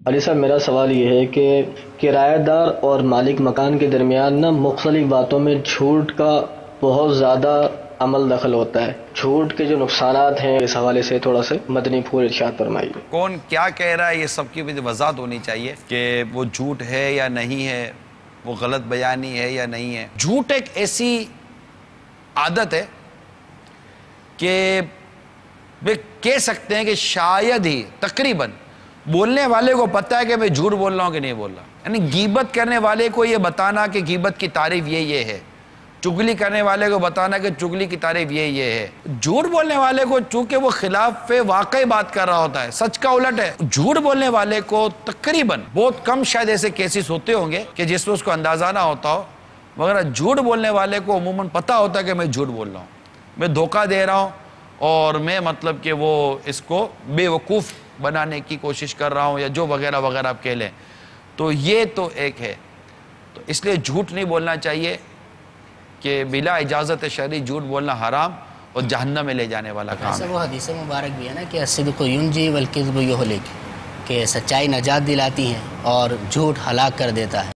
علی صاحب، میرا سوال یہ ہے کہ کرایہ دار اور مالک مکان کے درمیان مختلف باتوں میں جھوٹ کا بہت زیادہ عمل دخل ہوتا ہے۔ جھوٹ کے جو نقصانات ہیں اس حوالے سے تھوڑا سا مدنی پھول ارشاد فرمائیے۔ کون کیا کہہ رہا ہے، یہ سب کی وضاحت ہونی چاہیے کہ وہ جھوٹ ہے یا نہیں ہے، وہ غلط بیانی ہے یا نہیں ہے۔ جھوٹ ایک ایسی عادت ہے کہ کہہ سکتے ہیں کہ شاید ہی تقریباً بولنے والے کو پتہ ہے کہ میں جھوٹ بول رہا ہوں کہ نہیں بول رہا۔ یعنی غیبت کرنے والے کو یہ بتانا کہ غیبت کی تعریف یہ ہے، چگلی کرنے والے کو بتانا کہ چگلی کی تعریف یہ ہے۔ جھوٹ بولنے والے کو چونکہ وہ خلاف واقعی بات کر رہا ہوتا ہے، سچ کا الٹ ہے، جھوٹ بولنے والے کو تقریباً بہت کم شاید ایسے کیسز ہوتے ہوں گے کہ جس میں اس کو اندازہ نہ ہوتا ہو، مگر جھوٹ بولنے والے کو عموماً پتہ ہوتا ہے کہ میں جھوٹ بول رہا ہوں، میں دھوکہ دے رہا ہوں، اور میں مطلب کہ وہ اس کو بے وقوف بنانے کی کوشش کر رہا ہوں، یا جو وغیرہ وغیرہ آپ کہہ لیں۔ تو یہ تو ایک ہے، تو اس لیے جھوٹ نہیں بولنا چاہیے کہ بلا اجازت شرعی جھوٹ بولنا حرام اور جہنم میں لے جانے والا کام ہے۔ ایسا وہ حدیث مبارک بھی ہے نا کہ الصدق ینجی والکذب یہلک، کہ سچائی نجات دلاتی ہے اور جھوٹ ہلاک کر دیتا ہے۔